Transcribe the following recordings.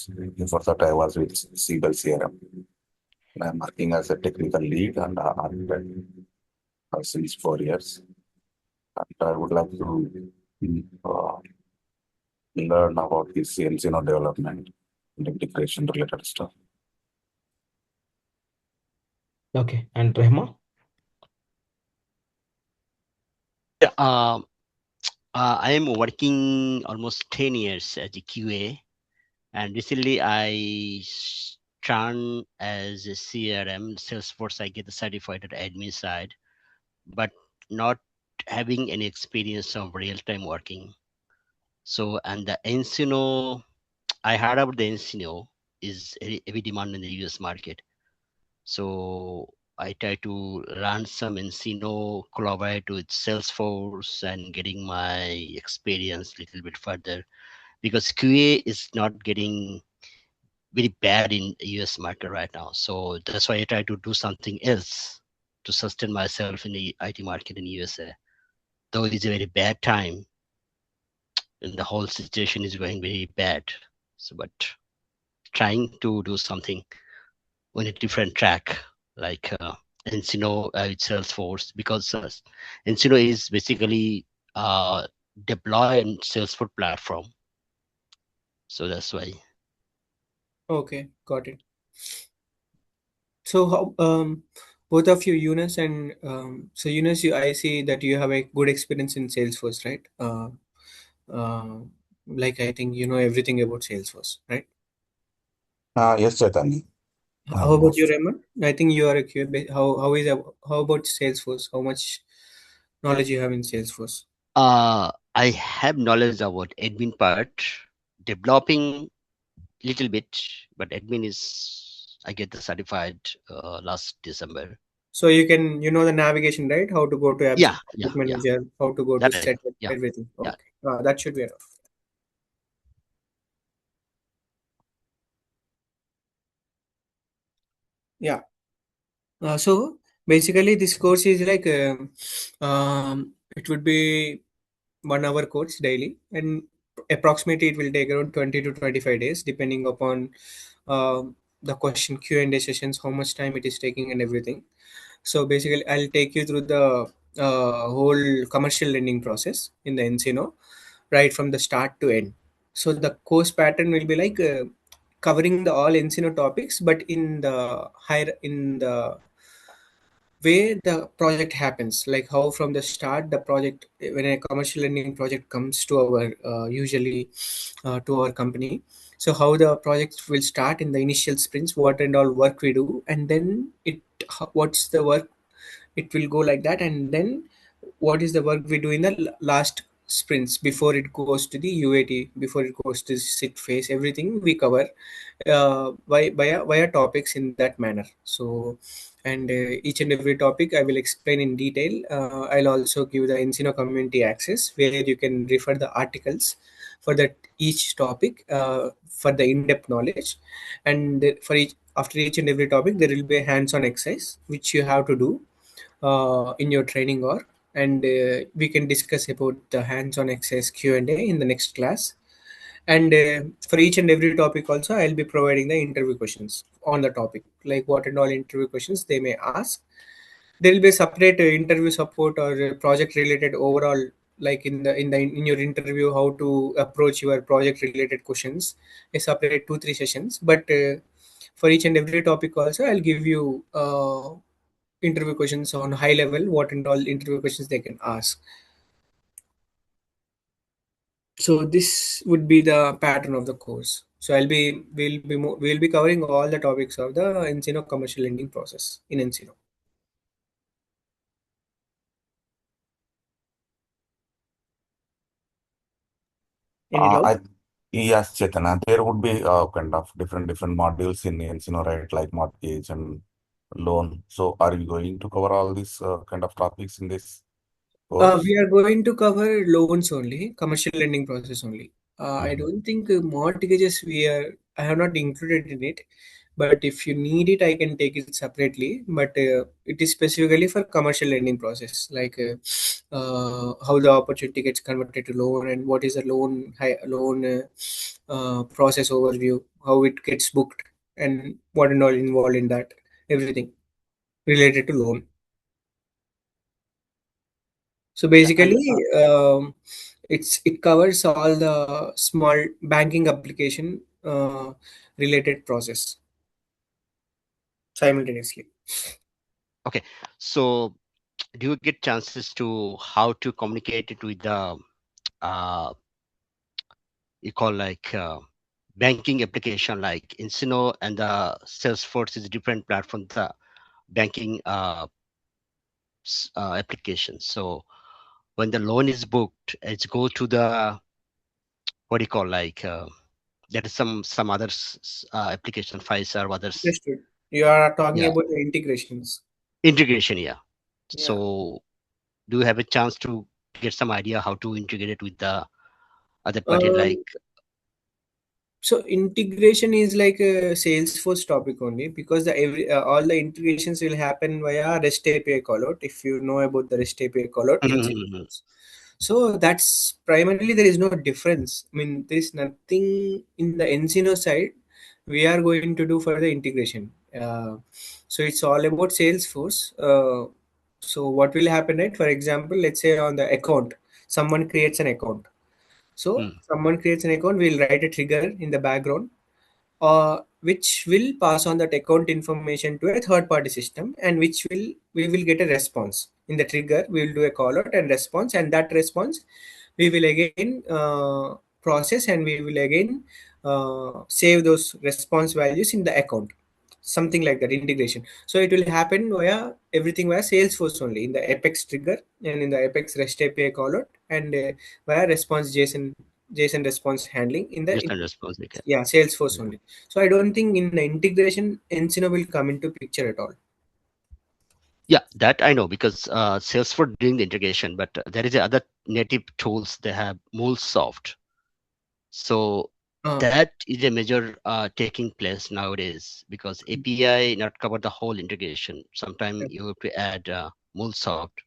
years. Before that, I was with Siebel CRM. I'm working as a technical lead and architect since 4 years. And I would like to uh, learn about this nCino development and integration related stuff. Okay, and Rehma? Yeah, I am working almost 10 years as a QA, and recently I turned as a CRM, Salesforce. I get the certified at admin side, but not having any experience of real-time working. So, and the nCino, I heard about the nCino is heavy demand in the US market. So I try to run some nCino, collaborate with Salesforce and getting my experience a little bit further, because QA is not getting very bad in the US market right now. So that's why I try to do something else to sustain myself in the IT market in USA. Though it is a very bad time and the whole situation is going very bad. So, but trying to do something on a different track, like nCino with Salesforce, because nCino is basically deploy on Salesforce platform. So that's why. Okay, got it. So how both of you, Eunice and so Eunice, I see that you have a good experience in Salesforce, right? Uh, like I think you know everything about Salesforce, right? Yes, Chaitanya. How about you, Almost. Raymond? I think you are a QA. How about Salesforce? How much knowledge you have in Salesforce? I have knowledge about admin part, developing little bit, but admin is I get the certified last December. So you can you know the navigation, right? How to go to App Yeah, yeah, yeah. Manager, how to go to That I set know. Yeah, everything. yeah. Okay, that should be enough. Yeah. So basically, this course is like it would be 1 hour course daily, and approximately it will take around 20 to 25 days, depending upon the question Q&A sessions, how much time it is taking, and everything. So basically, I'll take you through the whole commercial lending process in the nCino, right from the start to end. So the course pattern will be like covering the all nCino topics, but in the higher in the way the project happens, like how from the start the project, when a commercial lending project comes to our usually to our company, so how the project will start in the initial sprints, what and all work we do, and then what's the work, it will go like that, and then what is the work we do in the last sprints before it goes to the UAT, before it goes to sit phase, everything we cover via topics in that manner. So and each and every topic I will explain in detail. I'll also give the nCino community access where you can refer the articles for that each topic for the in-depth knowledge, and for each after each and every topic there will be a hands-on exercise which you have to do in your training or, and we can discuss about the hands-on exercise Q&A in the next class. And for each and every topic also I'll be providing the interview questions on the topic, like what and all interview questions they may ask. There will be a separate interview support or project related overall, like in your interview how to approach your project related questions, a separate 2 3 sessions. But for each and every topic also I'll give you interview questions on high level, what and all interview questions they can ask. So this would be the pattern of the course. So we'll be covering all the topics of the nCino commercial lending process in nCino. Any doubt? Yes, Chaitanya. There would be kind of different modules in nCino, right? Like mortgage and loan. So, are you going to cover all these kind of topics in this course? We are going to cover loans only, commercial lending process only. I don't think mortgages I have not included in it, but if you need it, I can take it separately. But it is specifically for commercial lending process, like how the opportunity gets converted to loan, and what is the loan process overview, how it gets booked, and what and all involved in that, everything related to loan. So And basically, it covers all the small banking application related process simultaneously. okay, so do you get chances to how to communicate it with the uh, you call like banking application like nCino and the Salesforce is a different platform, the banking application. So when the loan is booked, it's go to the what do you call like there is some others application files or others. Understood. You are talking Yeah, about the integrations. integration. Yeah. Yeah. So do you have a chance to get some idea how to integrate it with the other party like Um, so integration is like a Salesforce topic only, because all the integrations will happen via REST API callout. If you know about the REST API callout in Mhm. Salesforce, so that's primarily, there is no difference. I mean, there is nothing in the nCino side we are going to do for the integration. So it's all about Salesforce. So what will happen, right? For example, let's say on the account, someone creates an account. So Mm, someone creates an account, we'll write a trigger in the background, which will pass on that account information to a third party system, and which will we will get a response in the trigger. We will do a call out and response, and that response we will again process, and we will again save those response values in the account, something like that integration. So it will happen via everything via Salesforce only, in the Apex trigger and in the Apex REST API callout, and via response JSON response handling in the just a response we can. yeah, Salesforce only. So I don't think in the integration nCino will come into picture at all. Yeah, that I know because Salesforce doing the integration, but there is a other native tools they have MuleSoft. So Uh, that is a major taking place nowadays because API not cover the whole integration. Sometimes you have to add MuleSoft.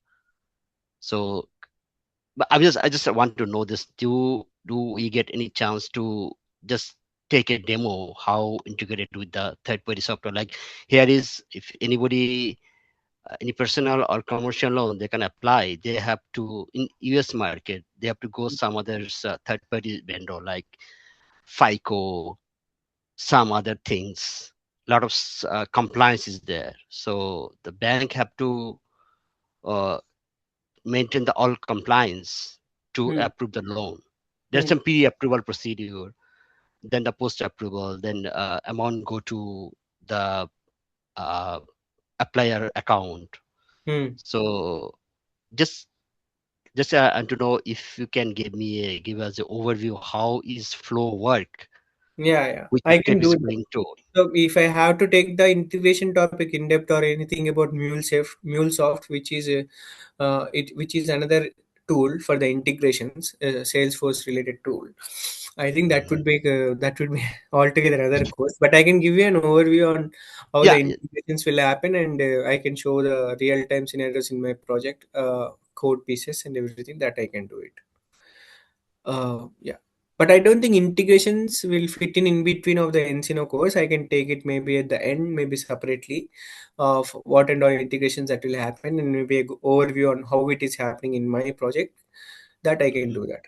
So, but I just want to know this. Do we get any chance to just take a demo how integrated with the third party software? Like here is if anybody any personal or commercial loan they can apply, they have to in US market they have to go some others third party vendor like FICO, some other things. A lot of compliance is there, so the bank have to uh, maintain the all compliance to hmm, approve the loan. There's hmm, some pre-approval procedure, then the post-approval, then amount go to the uh, applier account. hmm. So just and to know if you can give us an overview how is flow work, Yeah, yeah, which I can step is do that. going to. So if I have to take the integration topic in depth or anything about MuleSoft, which is another tool for the integrations, Salesforce related tool. I think that would be altogether another course. But I can give you an overview on how the Yeah, integrations will happen, and I can show the real time scenarios in my project, code pieces and everything that I can do it. Yeah, but I don't think integrations will fit in between of the nCino course. I can take it maybe at the end, maybe separately, of what and all integrations that will happen, and maybe a overview on how it is happening in my project. That I can do that.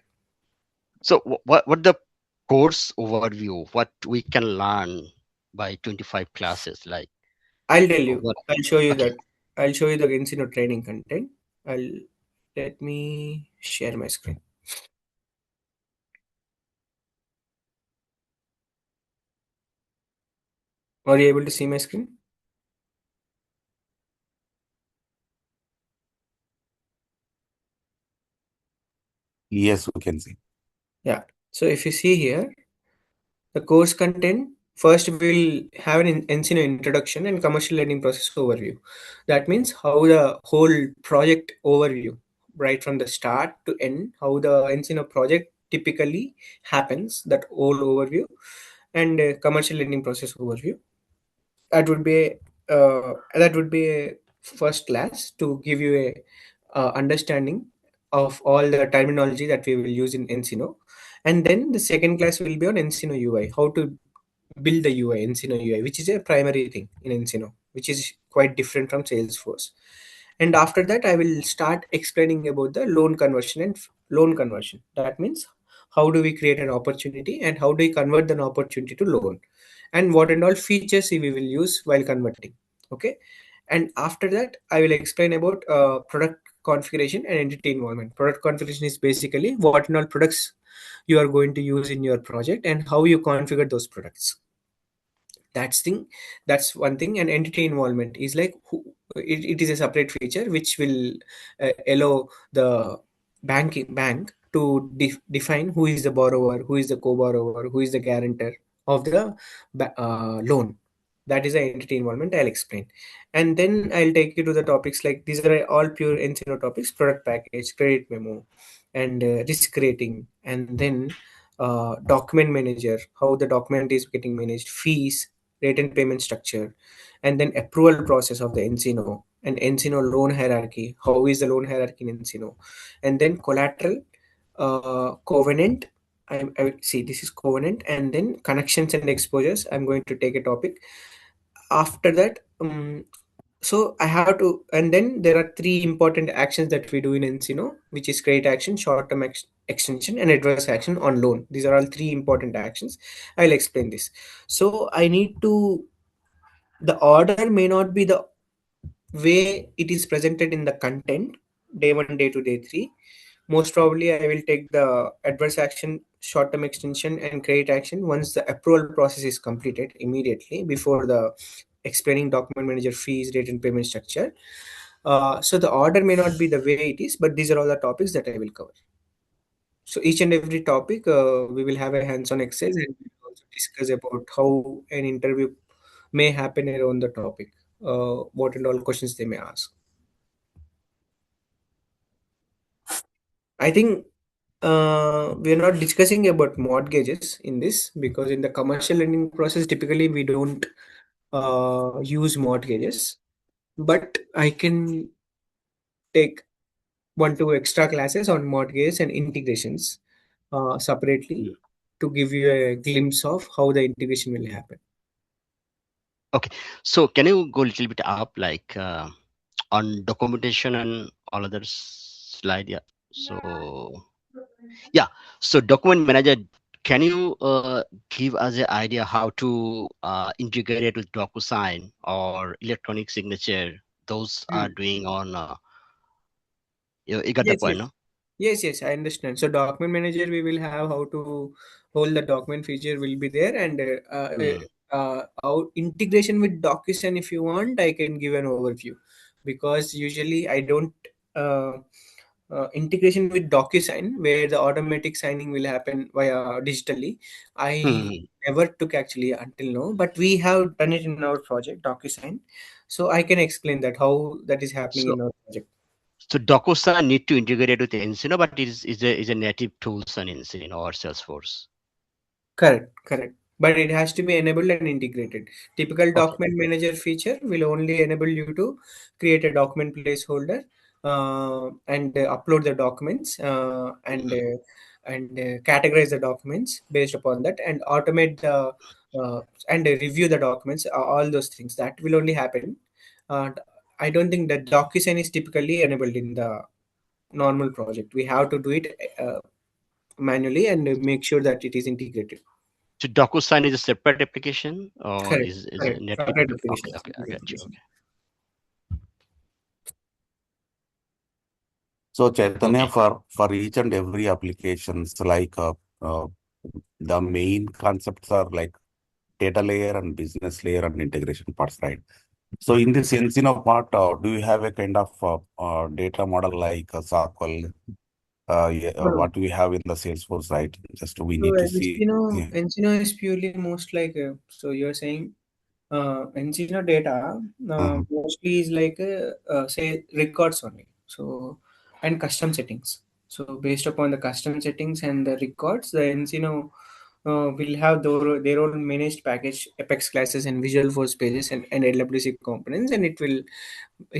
so what the course overview what we can learn by 25 classes like I'll tell you. what. I'll show you Okay, that. I'll show you the nCino training content. I'll Let me share my screen. Are you able to see my screen? Yes, we can see. Yeah. So if you see here, the course content, first we'll have an nCino introduction and commercial lending process overview. That means how the whole project overview, right from the start to end, how the nCino project typically happens, that whole overview, and commercial lending process overview. that would be a first class to give you a understanding of all the terminology that we will use in nCino. And then the second class will be on nCino UI, how to build the UI, nCino UI, which is a primary thing in nCino, which is quite different from Salesforce. And after that, I will start explaining about the loan conversion and loan conversion. That means how do we create an opportunity and how do we convert an opportunity to loan, and what and all features we will use while converting. Okay. And after that, I will explain about product configuration and entity involvement. Product configuration is basically what and all products you are going to use in your project and how you configure those products. That's one thing. And entity involvement is like it is a separate feature which will allow the bank to define who is the borrower, who is the co-borrower, who is the guarantor of the loan. That is the entity involvement. I'll explain, and then I'll take you to the topics like these are all pure nCino topics: product package, credit memo, and risk rating, and then document manager, how the document is getting managed, fees, rate and payment structure, and then approval process of the nCino, and nCino loan hierarchy. How is the loan hierarchy in nCino? And then collateral, covenant. I will see this is covenant, and then connections and exposures. I'm going to take a topic. After that, so I have to, and then there are three important actions that we do in nCino, which is credit action, short-term extension, and adverse action on loan. These are all three important actions. I'll explain this. So I need to, the order may not be the way it is presented in the content, day one, day two, day three. Most probably I will take the adverse action, short-term extension, and credit action once the approval process is completed immediately before the explaining document manager, fees, rate and payment structure. So the order may not be the way it is, but these are all the topics that I will cover. So each and every topic, we will have a hands-on exercise, and we will also discuss about how an interview may happen around the topic, what and all questions they may ask. I think we are not discussing about mortgages in this because in the commercial lending process, typically we don't use mortgages, but I can take 1 2 extra classes on mortgages and integrations separately to give you a glimpse of how the integration will happen. Okay, so can you go a little bit up, like on documentation and all other slide? Yeah. So yeah, so document manager, can you give us an idea how to integrate it with DocuSign or electronic signature? Those are doing on. You got the Yes, point, yes. no? Yes, I understand. So document manager, we will have how to hold the document feature will be there, and our integration with DocuSign, if you want, I can give an overview because usually I don't integration with DocuSign where the automatic signing will happen via digitally. I Hmm. never took actually until now, but we have done it in our project DocuSign, so I can explain that how that is happening So in our project. so DocuSign need to integrate with nCino, but it is a native tools on nCino or Salesforce. Correct. But it has to be enabled and integrated. Typical Okay. document manager feature will only enable you to create a document placeholder and upload the documents and categorize the documents based upon that and automate the and review the documents. All those things that will only happen. Uh, I don't think that DocuSign is typically enabled in the normal project. We have to do it manually and make sure that it is integrated. So DocuSign is a separate application or is it Correct. native? Separate Okay, applications. okay, I got you. Okay. So Chaitanya, Okay. for each and every applications, like uh, the main concepts are like data layer and business layer and integration parts, right? So in this nCino part, do you have a kind of data model like SQL, yeah, No, no. what we have in the Salesforce, right? Just we So need to see. Yeah. nCino is purely most like so you're saying nCino data Mhm. mostly is like say records only. So and custom settings. So based upon the custom settings and the records, the nCino will have their own managed package, Apex classes and Visual Force pages and LWC components, and it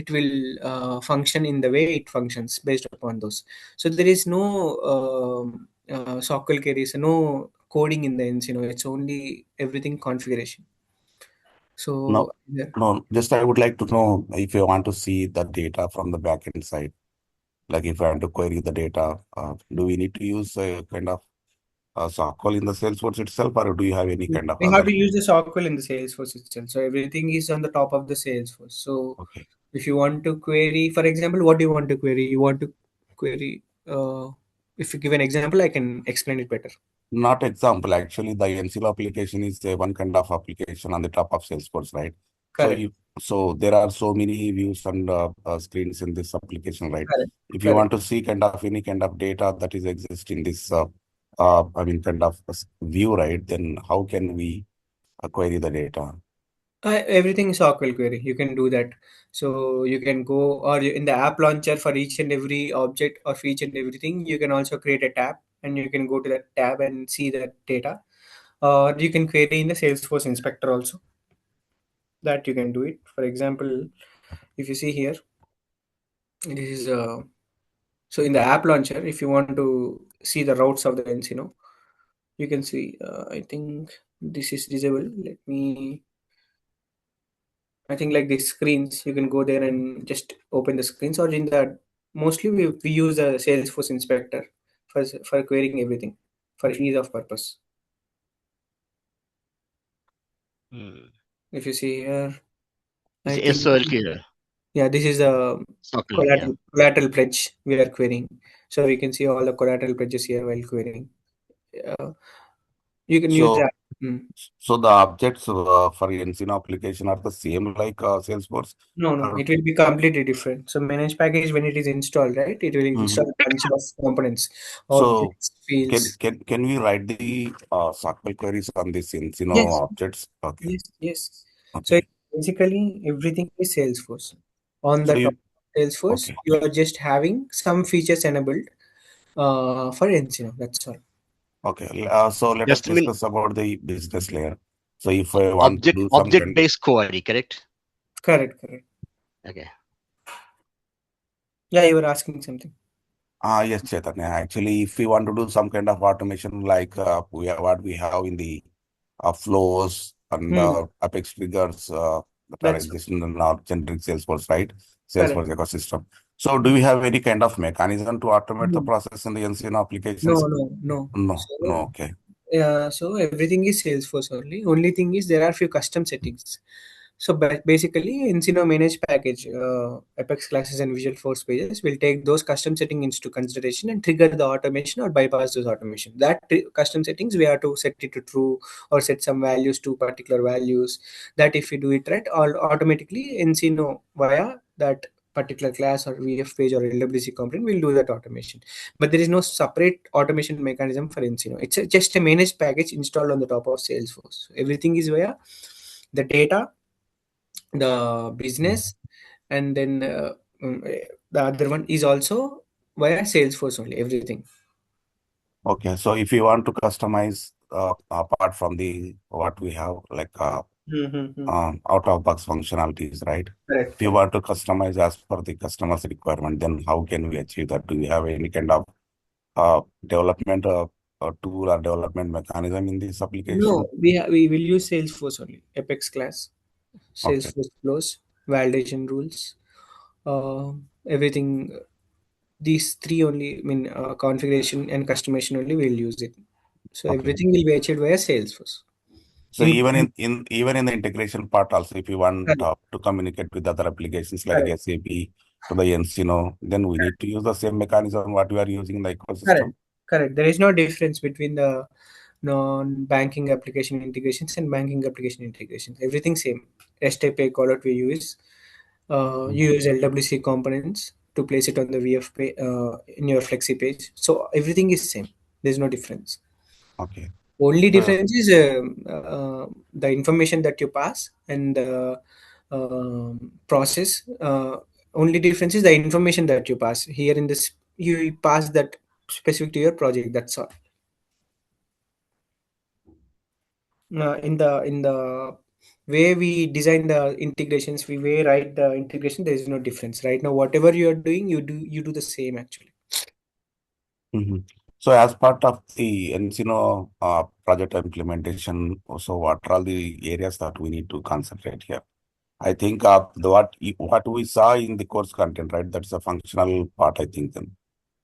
will function in the way it functions based upon those. So there is no SQL queries, no coding in the nCino. It's only everything configuration. No, So yeah, no, just I would like to know if you want to see the data from the backend side, like if I want to query the data, do we need to use a kind of SQL in the Salesforce itself, or do you have any kind of we have other? to use the SQL in the Salesforce itself. So everything is on the top of the Salesforce. So Okay. if you want to query, for example, what do you want to query? You want to query. If you give an example, I can explain it better. Not example, actually, the nCino application is a one kind of application on the top of Salesforce, right? So Correct. so there are so many views and screens in this application, right? Correct. If you Correct. want to see kind of any kind of data that is exist in this, I mean, kind of view, right? Then how can we query the data? Everything is SQL query. You can do that. So you can go or in the app launcher for each and every object or for each and everything. You can also create a tab and you can go to that tab and see that data. Or you can query in the Salesforce inspector also. That you can do it. For example, if you see here, this is so in the app launcher. If you want to see the routes of the nCino, you can see. I think this is disabled. Let me. I think like these screens, you can go there and just open the screens, or in the mostly we use the Salesforce inspector for querying everything for ease of purpose. Hmm. If you see here, It's I think SOL query. yeah, this is a SOL, yeah. collateral pledge we are querying. So we can see all the collateral pledges here while querying. Uh, you can use that. So, Mm. so the objects for nCino application are the same like Salesforce? No, no, Or, it will be completely different. So manage package when it is installed, right? It will Mhm. install a bunch of components, So objects, fields. can we write the SQL queries on this nCino Yes, objects? Okay, yes, yes. So okay. basically, everything is Salesforce. On So the top you of Salesforce, okay, you are just having some features enabled for nCino. That's all. okay. So let us Just mean discuss about the business layer. So if I want to do some object kind, based query, correct? Correct, correct. Okay. Yeah, you were asking something. yes, Chaitanya. Actually, if we want to do some kind of automation like what we have in the flows and Hmm. Apex triggers that are That's existing in our generic Salesforce, right? correct. Salesforce ecosystem. So do we have any kind of mechanism to automate the Hmm. process in the nCino No, applications? no, no. No, no, So okay. yeah, so everything is Salesforce only. Only thing is there are few custom settings. So basically, nCino managed package, Apex classes and Visual Force pages will take those custom settings into consideration and trigger the automation or bypass those automation. That custom settings we have to set it to true or set some values to particular values. That if we do it right, all automatically nCino via that particular class or VF page or LWC component will do that automation. But there is no separate automation mechanism for nCino. It's just a managed package installed on the top of Salesforce. So everything is via the data, the business, and then the other one is also via Salesforce only. Everything. Okay, so if you want to customize apart from the what we have like Mm-hmm. out of box functionalities, right? Correct. If you Correct. want to customize as per the customer's requirement, then how can we achieve that? Do we have any kind of development tool or development mechanism in this No, application? we will use Salesforce only. Apex class, Okay, Salesforce flows, validation rules, uh, everything. These three only. I mean, configuration and customization only. We'll use it. So okay. everything will be achieved via Salesforce. So In even in the integration part also, if you want correct, to communicate with other applications like correct, SAP to the nCino, then we need to use the same mechanism what we are using in the correct, ecosystem. correct. There is no difference between the non-banking application integrations and banking application integrations. Everything same. REST API callout we use. Mm. You use LWC components to place it on the VF page, in your Flexi page. So everything is same. There's no difference. Okay. Only So difference is the information that you pass and the process. Only difference is the information that you pass. Here in this, you pass that specific to your project. That's all. in the way we design the integrations, we way write the integration, there is no difference. Right now, whatever you are doing, you do the same actually. Mhm. So as part of the nCino project implementation, so what are all the areas that we need to concentrate here? I think what we saw in the course content, right? That's a functional part, I think, then,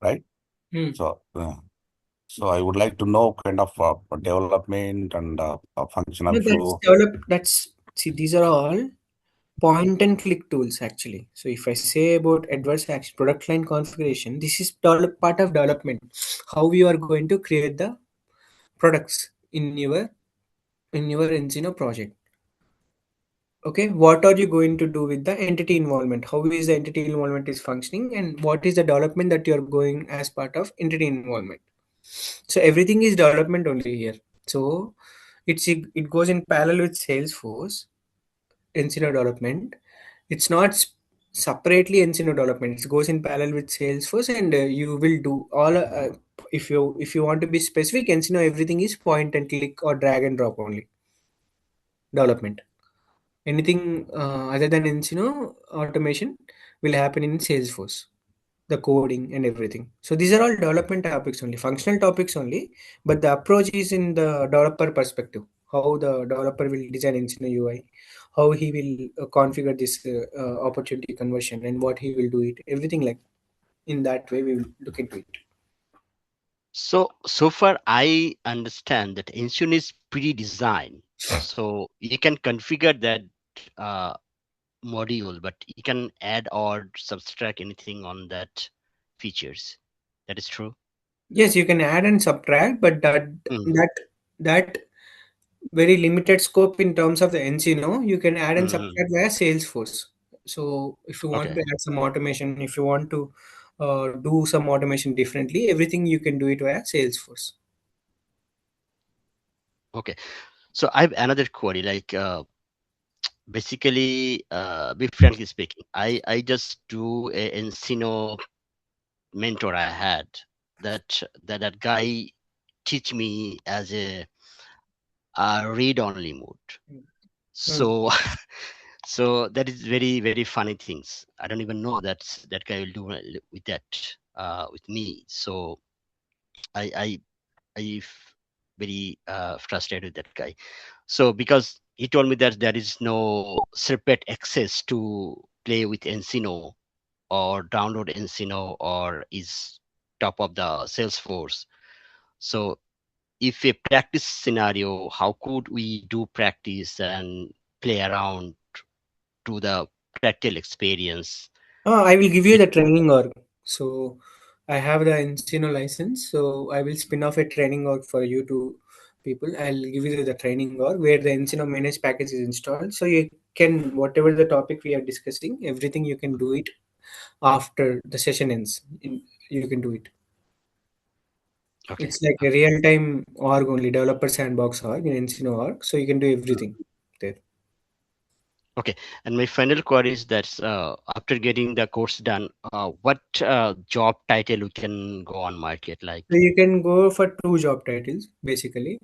right? Hmm. So I would like to know kind of development and functional No, that's flow. develop. See, these are all point and click tools actually. So if I say about adverse action product line configuration, this is part of development. How you are going to create the products in your nCino project. Okay, what are you going to do with the entity involvement? How is the entity involvement is functioning, and what is the development that you are going as part of entity involvement? So everything is development only here. So it goes in parallel with Salesforce nCino development. It's not separately nCino development. It goes in parallel with Salesforce, and you will do all. If you want to be specific, nCino everything is point and click or drag and drop only development. Anything other than nCino automation will happen in Salesforce, the coding and everything. So these are all development topics only, functional topics only, but the approach is in the developer perspective. How the developer will design nCino UI, how he will configure this opportunity conversion, and what he will do it. Everything like in that way we will look into it. So far, I understand that nCino is pre-designed, so you can configure that uh, module, but you can add or subtract anything on that features. That is true. Yes, you can add and subtract, but Mm, that very limited scope in terms of the nCino. You can add and mm, subtract via Salesforce. So if you want okay. to add some automation, if you want to do some automation differently, everything you can do it via Salesforce. Okay. So I have another query. Like basically, be frankly speaking, I just do a nCino mentor I had that guy teach me as a read only mode. Mm. So so that is very funny things. I don't even know that guy will do with that with me. So I very frustrated with that guy. So because he told me that there is no separate access to play with nCino or download nCino or is top of the Salesforce. So if a practice scenario, how could we do practice and play around to the practical experience? I will give you It, the training org. So I have the nCino license. So I will spin off a training org for you to people. I'll give you the training org where the nCino managed package is installed. So you can whatever the topic we are discussing, everything you can do it after the session ends. You can do it. okay, It's like a okay, real-time org only, developer sandbox org in nCino org. So you can do everything there. okay. And my final query is that after getting the course done, what job title we can go on market like? So you can go for two job titles basically.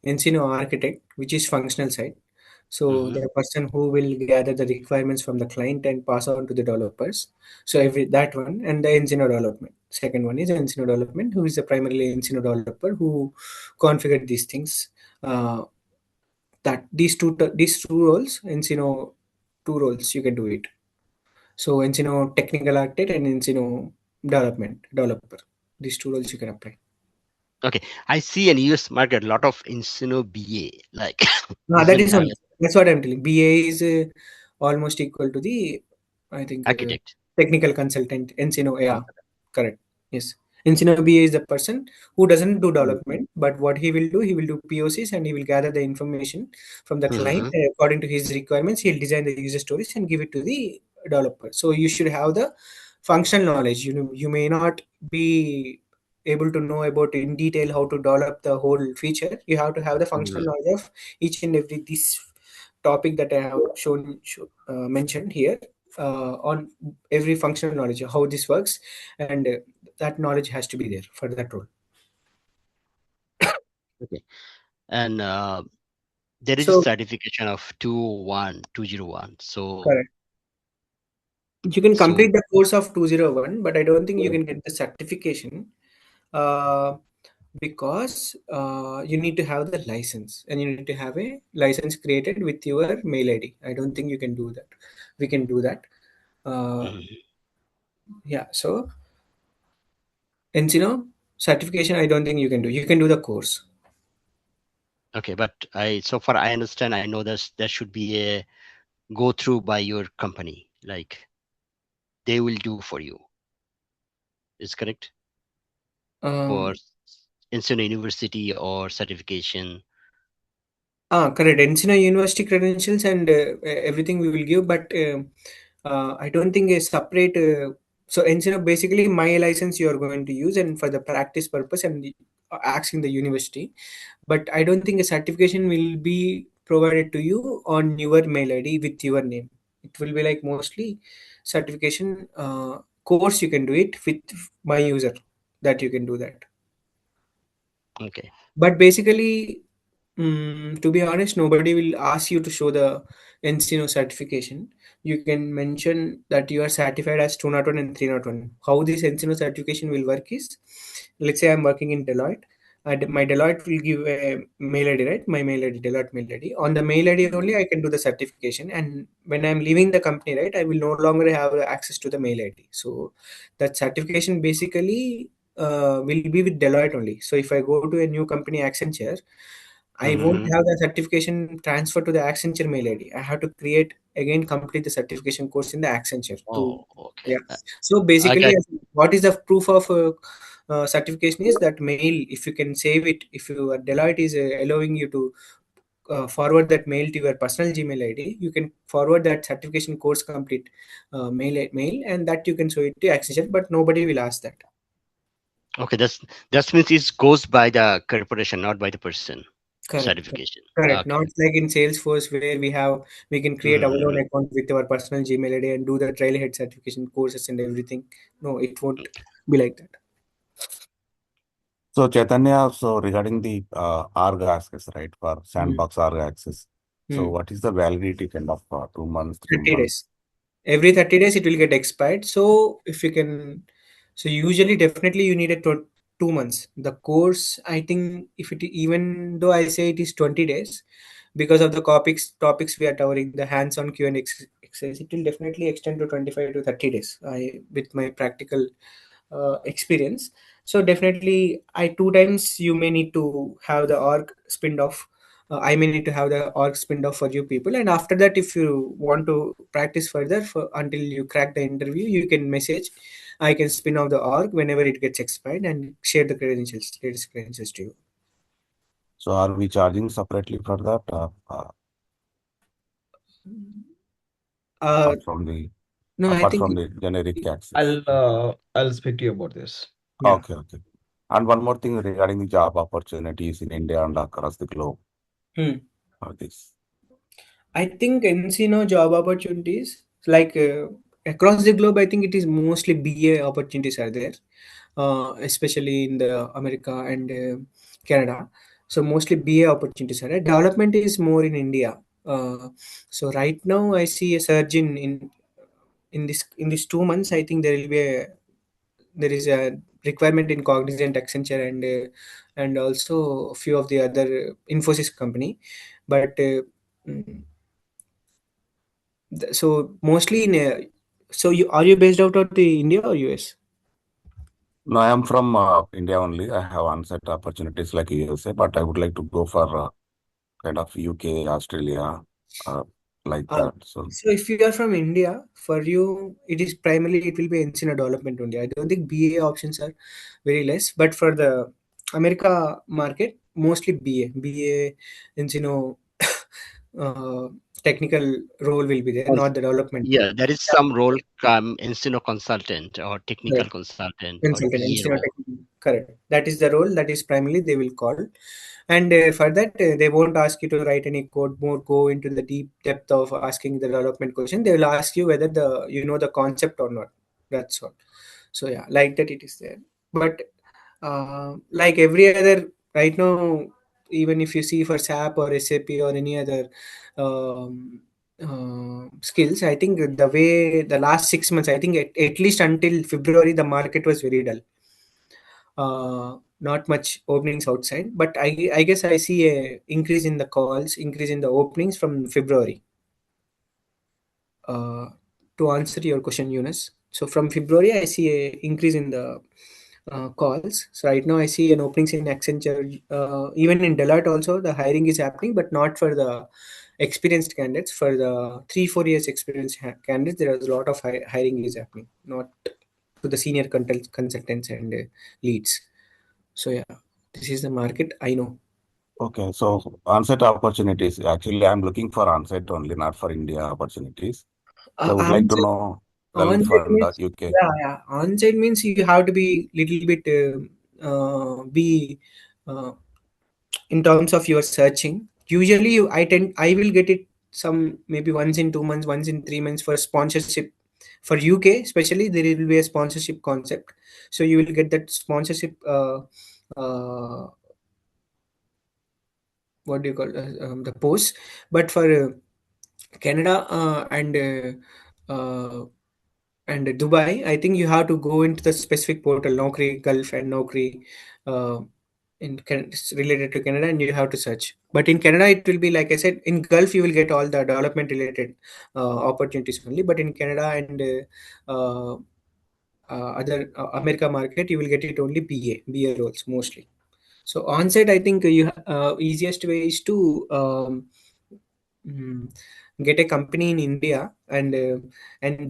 nCino architect, which is functional side. So Hmm. the person who will gather the requirements from the client and pass on to the developers. So every that one and the nCino development. Second one is nCino development, who is the primarily nCino developer who configured these things. That these two roles, nCino two roles you can do it. So nCino technical architect and nCino developer. These two roles you can apply. Okay, I see in US market a lot of nCino BA. Like, That isn't is on. That's what I'm telling. BA is almost equal to the, I think, architect? technical consultant. Encino, yeah, Okay. correct. Yes. Encino BA is the person who doesn't do Mm. development, but what he will do POCs and he will gather the information from the client Mhm. according to his requirements. He'll design the user stories and give it to the developer. So you should have the functional knowledge. You may not be able to know about in detail how to develop the whole feature. You have to have the functional Mhm. knowledge of each and every this topic that I have mentioned here on every functional knowledge of how this works, and that knowledge has to be there for that role. Okay. And There is a So certification of 201. So, correct. You can so complete the course of 201, but I don't think you can get the certification uh, because you need to have the license and you need to have a license created with your mail ID. I don't think you can do that. We can do that. Uh, mhm. yeah. So nCino certification, I don't think you can do. You can do the course. Okay, but so far I understand. I know there should be a go through by your company, like they will do for you. Is correct for Um, nCino University or certification. Correct. nCino university credentials and everything we will give, but I don't think a separate. So nCino basically my license you are going to use and for the practice purpose and asking the university, but I don't think a certification will be provided to you on your mail ID with your name. It will be like mostly certification course you can do it with my user that you can do that. Okay. But basically, to be honest, nobody will ask you to show the nCino certification. You can mention that you are certified as 201 and 301. How this nCino certification will work is, let's say I'm working in Deloitte. And my Deloitte will give a mail ID, right? My mail ID, Deloitte mail ID. On the mail ID only, I can do the certification. And when I'm leaving the company, right, I will no longer have access to the mail ID. So that certification basically will be with Deloitte only. So if I go to a new company, Accenture, I won't Mm-hmm. have the certification transfer to the Accenture mail ID. I have to create again, complete the certification course in the Accenture to, Oh, okay. yeah. So I basically, got. what is the proof of certification is that mail. If you can save it, if your Deloitte is allowing you to forward that mail to your personal Gmail ID, you can forward that certification course complete mail, and that you can show it to Accenture, but nobody will ask that. Okay, that means it goes by the corporation, not by the person. Correct. Certification. Correct. Not Okay. like in Salesforce where we can create our Mm-hmm. own account with our personal Gmail ID and do the trailhead certification courses and everything. No, it won't be like that. So Chaitanya, so regarding the org access, right, for Mm. sandbox org access. So Mm. what is the validity kind of 2 months, 30 3 months? days. Every 30 days it will get expired. So if you can, so usually definitely you need a 2 months. The course, I think if it, even though I say it is 20 days, because of the topics we are covering, the hands-on Q&A exercise, it will definitely extend to 25 to 30 days. I with my practical experience. So definitely, I 2 times you may need to have the org spinned off. I may need to have the org spinned off for you people, and after that, if you want to practice further for until you crack the interview, you can message. I can spin off the org whenever it gets expired and share the credentials, latest credentials to you. So are we charging separately for that? Uh, Apart from the no, I apart think from the generic access. I'll speak to you about this. yeah. Okay, okay. And one more thing regarding the job opportunities in India and across the globe. Hmm. This. I think nCino job opportunities like across the globe. I think it is mostly BA opportunities are there, especially in the America and Canada. So mostly BA opportunities are there. Development is more in India. So right now I see a surge in these 2 months. I think there is a requirement in Cognizant, Accenture, and also a few of the other Infosys company, but. Mm, so mostly in so you are you based out of the India or US? No, I am from India only. I have on-site opportunities like USA, but I would like to go for kind of UK, Australia, uh, like Uh, that. So so if you are from India, for you it is primarily it will be nCino development only. I don't think BA options are very less, but for the America market, mostly BA nCino uh, technical role will be there, Cons- not the development role. Yeah, there is some role instead of consultant or technical Yeah. consultant or Consultant, BA instead of role. technical. Correct. That is the role that is primarily they will call. And for that, they won't ask you to write any code, more go into the deep depth of asking the development question. They will ask you whether you know the concept or not. That's all. So yeah, like that it is there. But like every other right now, even if you see for SAP or SAP or any other skills, I think the way the last 6 months, I think at least until February, the market was very dull. Not much openings outside, but I guess I see a increase in the calls, increase in the openings from February. Uh, to answer your question, Yunus, so from February I see a increase in the calls. So right now I see an openings in Accenture, even in Deloitte also the hiring is happening, but not for the experienced candidates. For the 3-4 years experienced candidates, there is a lot of hiring is happening, not to the senior consultants and leads. So yeah, this is the market I know. Okay, so on-site opportunities. Actually, I'm looking for on-site only, not for India opportunities. So I would like to On-site, know Gulf on-site and means, UK. yeah. On-site means you have to be little bit be uh, in terms of your searching. Usually, I will get it some maybe once in 2 months, once in 3 months for sponsorship. For UK, especially, there will be a sponsorship concept. So you will get that sponsorship. Uh, what do you call the post? But for Canada and Dubai, I think you have to go into the specific portal, Naukri Gulf and Naukri, uh, it's related to Canada, and you have to search. But in Canada, it will be like I said. In Gulf, you will get all the development related opportunities only. But in Canada and other America market, you will get it only BA roles mostly. So on-site, I think easiest way is to mm, get a company in India, and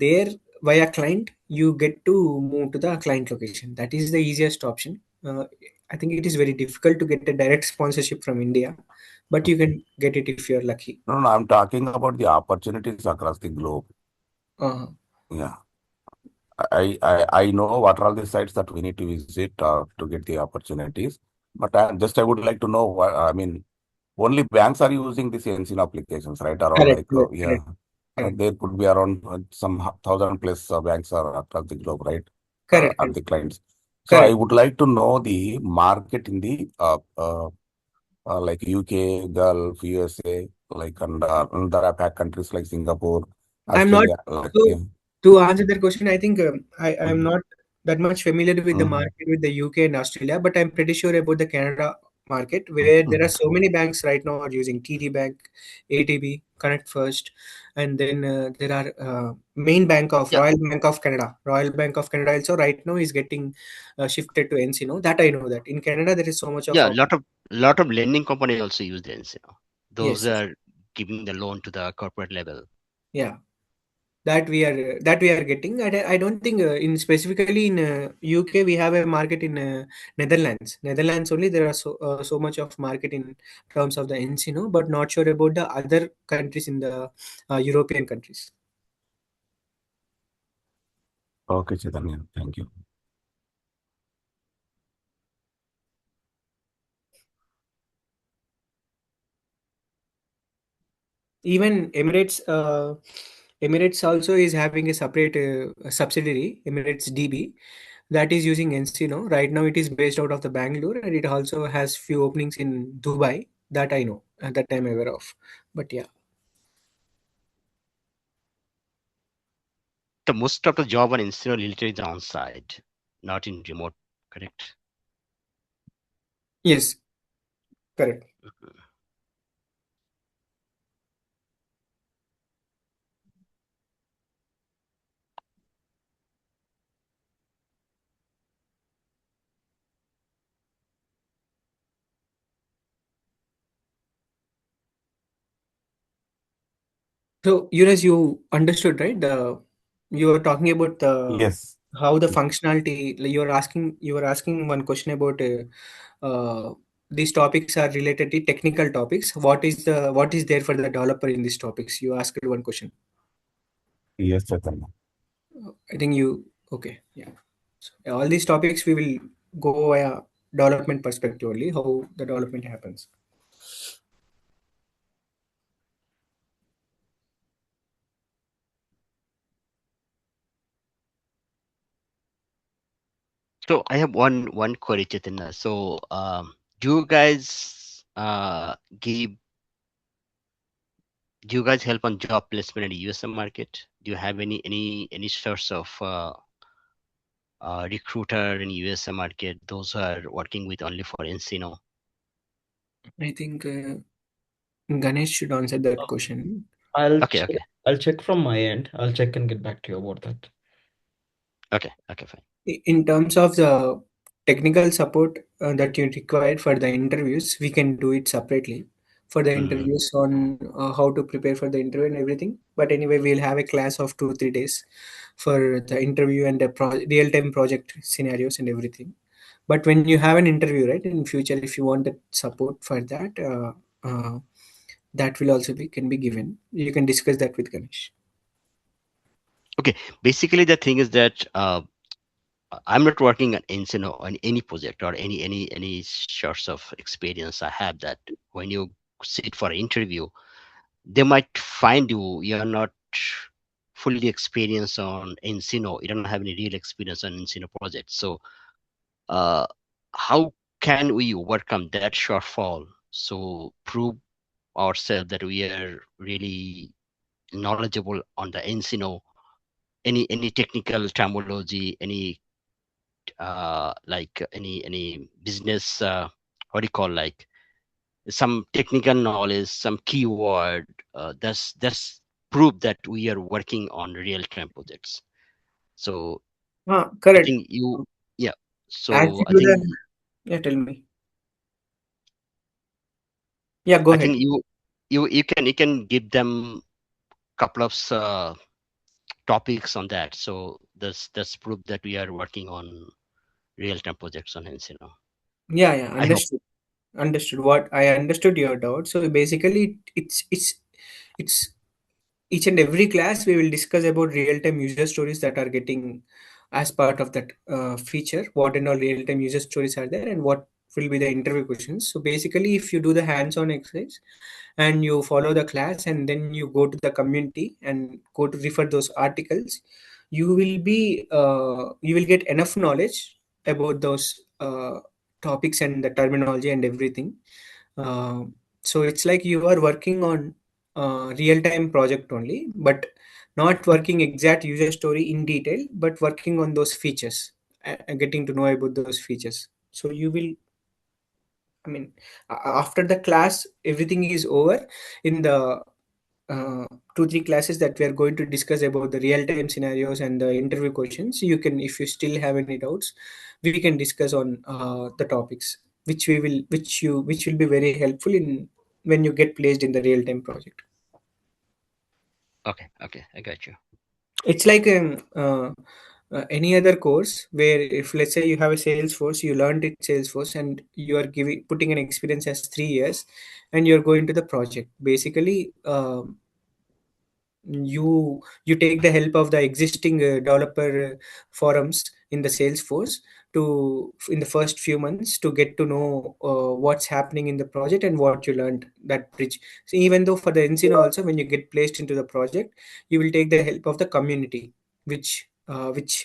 there via client you get to move to the client location. That is the easiest option. I think it is very difficult to get a direct sponsorship from India, but you can get it if you are lucky. No, no, I'm talking about the opportunities across the globe. Uh, Yeah. I know what are all the sites that we need to visit to get the opportunities. But I would like to know what, I mean, only banks are using this nCino applications, right? Around correct, like, correct, yeah, correct, correct, there could be around some 1,000 plus banks are across the globe, right? correct, Are correct, the clients. So I correct. would like to know the market in the like UK, Gulf, USA, like and other APAC countries like Singapore, I'm not Australia, like so yeah. to answer that question. I think I'm Mm, not that much familiar with the mm, market with the UK and Australia, but I'm pretty sure about the Canada market where there are mm. so many banks right now are using TD Bank, ATB, Connect First, and then there are main bank of Yeah, Royal Bank of Canada. Royal Bank of Canada also right now is getting shifted to nCino. That I know that in Canada there is so much of yeah. Lot of lending companies also use the nCino. Those yes, yes, are giving the loan to the corporate level. yeah. That we are getting. I don't think in specifically in UK we have a market in Netherlands only. There are so much of market in terms of the nCino, but not sure about the other countries in the European countries. Okay, Chaitanya, thank you. Even Emirates also is having a separate subsidiary, Emirates DB, that is using nCino. Right now it is based out of the Bangalore, and it also has few openings in Dubai. That I know, that I'm aware of. But yeah. The most of the job on nCino related is on site, not in remote. Correct. Yes, correct. So, Yuras, you understood, right? You were talking about the Yes. how the functionality. Like, you were asking one question about these topics are related to technical topics. What is there for the developer in these topics? You asked one question. Yes, Chaitanya. I think you okay. Yeah. So, yeah, all these topics we will go via development perspective only. How the development happens. So I have one query, Chaitanya. So do you guys give do you guys help on job placement in the USM market? Do you have any source of recruiter in USM market? Those who are working with only for nCino. I think Ganesh should answer that question. Okay, okay, I'll check from my end. I'll check and get back to you about that. okay, fine. In terms of the technical support that you require for the interviews, we can do it separately for the interviews on how to prepare for the interview and everything. But anyway, we'll have a class of 2 3 days for the interview and the real-time project scenarios and everything. But when you have an interview, right, in future, if you want the support for that, that will also be can be given. You can discuss that with Ganesh. Okay, basically the thing is that I'm not working on nCino on any project or any sorts of experience I have that when you sit for an interview, they might find you're not fully experienced on nCino. You don't have any real experience on nCino project. So how can we overcome that shortfall? So prove ourselves that we are really knowledgeable on the nCino, any technical terminology, any like any business what do you call, like some technical knowledge, some keyword, that's proof that we are working on real-time projects. So I Correct. think you yeah As so you I do think the, yeah, tell me. Yeah, go I ahead. think you can give them couple of topics on that. So that's proof that we are working on real-time projects on nCino. Yeah, I hope. understood. What I understood your doubt. So basically, it's each and every class we will discuss about real-time user stories that are getting as part of that feature. What and all real-time user stories are there, and what will be the interview questions. So basically, if you do the hands-on exercise and you follow the class and then you go to the community and go to refer those articles, you will get enough knowledge about those topics and the terminology and everything. uh, so it's like you are working on real-time project only, but not working exact user story in detail, but working on those features and getting to know about those features. So you will, I mean, after the class, everything is over. In the 2 3 classes that we are going to discuss about the real-time scenarios and the interview questions, you can, if you still have any doubts, we can discuss on the topics which will be very helpful in when you get placed in the real-time project. Okay, I got you. It's like any other course where, if let's say you have a Salesforce, you learned it Salesforce, and you are giving putting an experience as 3 years, and you're going to the project. Basically, you take the help of the existing developer forums in the Salesforce to in the first few months to get to know what's happening in the project and what you learned, that bridge. So even though for the nCino also, when you get placed into the project, you will take the help of the community, which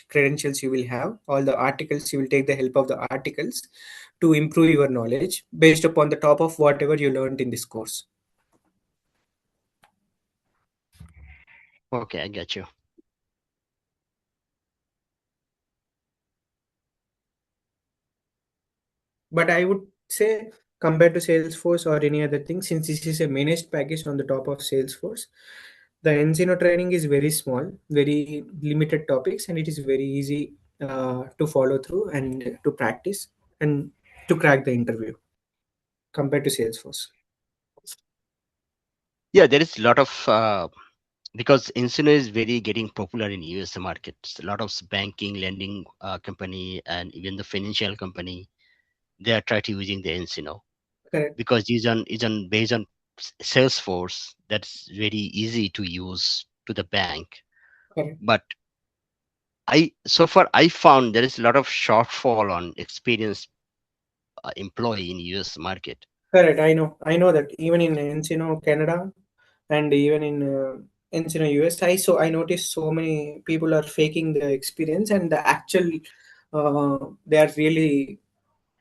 credentials you will have, all the articles, you will take the help of the articles to improve your knowledge based upon the top of whatever you learned in this course. Okay, I got you. But I would say, compared to Salesforce or any other thing, since this is a managed package on the top of Salesforce, the nCino training is very small, very limited topics, and it is very easy to follow through and to practice and to crack the interview compared to Salesforce. Yeah, there is a lot of because nCino is very getting popular in US markets. A lot of banking, lending company, and even the financial company, they are trying to using the nCino Correct. because it's on based on Salesforce. That's very easy to use to the bank. Correct. But so far I found there is a lot of shortfall on experienced employee in US market. Correct. I know that even in nCino Canada and even in nCino US, I noticed so many people are faking the experience, and the actual they are really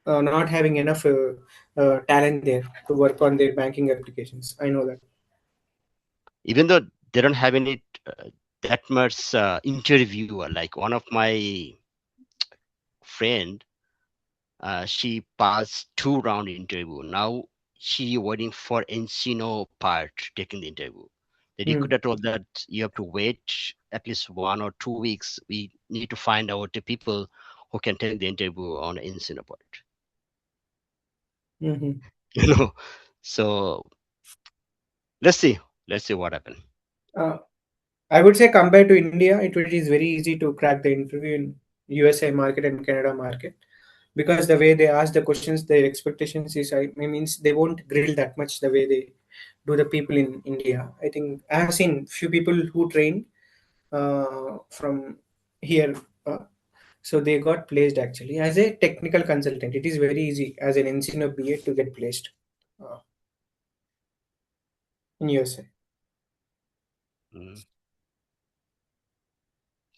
not having enough talent there to work on their banking applications. I know that. Even though they don't have any that much interviewer, like one of my friend, she passed 2 round interview. Now she waiting for nCino part taking the interview. The Hmm. recruiter told that you have to wait at least 1 or 2 weeks. We need to find out the people who can take the interview on nCino part. Mhm. You know, so let's see what happens. I would say compared to India, it is very easy to crack the interview in USA market and Canada market, because the way they ask the questions, their expectations is, I means they won't grill that much the way they do the people in India. I think I have seen few people who train from here, so they got placed actually as a technical consultant. It is very easy as an nCino BA to get placed uh, in USA. Mm.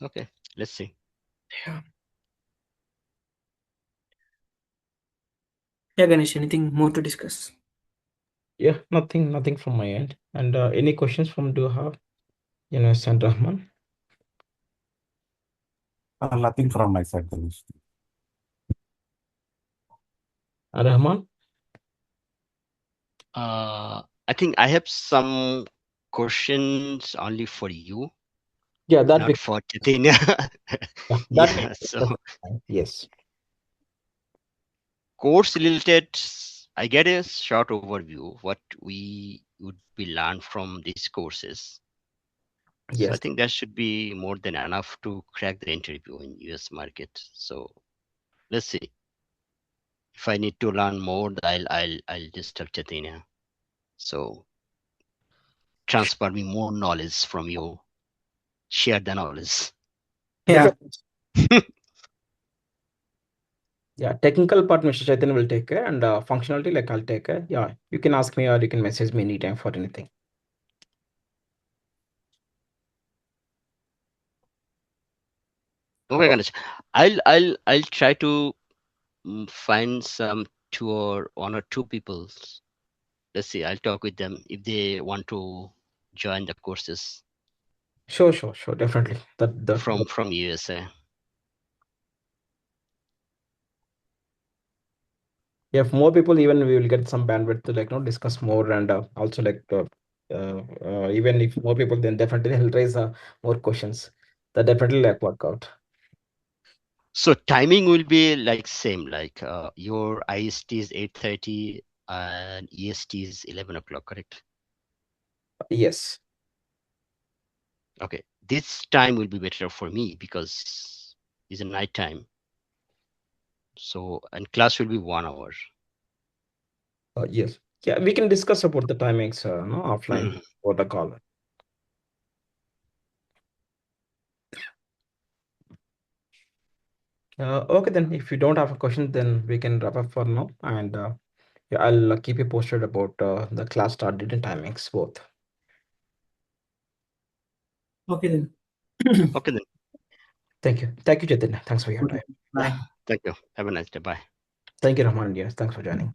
Okay, let's see. Yeah. Yeah, Ganesh, anything more to discuss? Yeah, nothing from my end. And any questions from do you have, and Rahman? Nothing from my side, Ganesh. Rahman? I think I have some questions only for you, Yeah, that not for Chaitanya. yeah, Yeah, so yes. course related, I get a short overview what we would be learned from these courses. So I Yes. think that should be more than enough to crack the interview in US market. So let's see. If I need to learn more, I'll just tell Chaitanya. So transfer me more knowledge from you. Share the knowledge. Yeah. Yeah, technical part, Mr. Chaitanya will take care, and functionality, like I'll take care. Yeah, you can ask me or you can message me anytime for anything. Okay, Ganesh. I'll try to find some 1 or 2 people. Let's see. I'll talk with them if they want to join the courses Sure, definitely. from USA. Yeah, if more people, even we will get some bandwidth to discuss more, and also even if more people, then definitely they'll raise more questions. That definitely work out. So timing will be like same, like your IST is 8:30 and EST is 11 o'clock, correct? Yes. Okay, this time will be better for me because it's a night time. So and class will be 1 hour. Yes. Yeah, we can discuss about the timings, no, offline or the call. Okay, then if you don't have a question, then we can wrap up for now, and yeah, I'll keep you posted about the class start date and timings both. Okay then. Okay then. Thank you, Chaitanya. Thanks for your time. Bye. Thank you. Have a nice day. Bye. Thank you, Rahman. Yes, thanks for joining.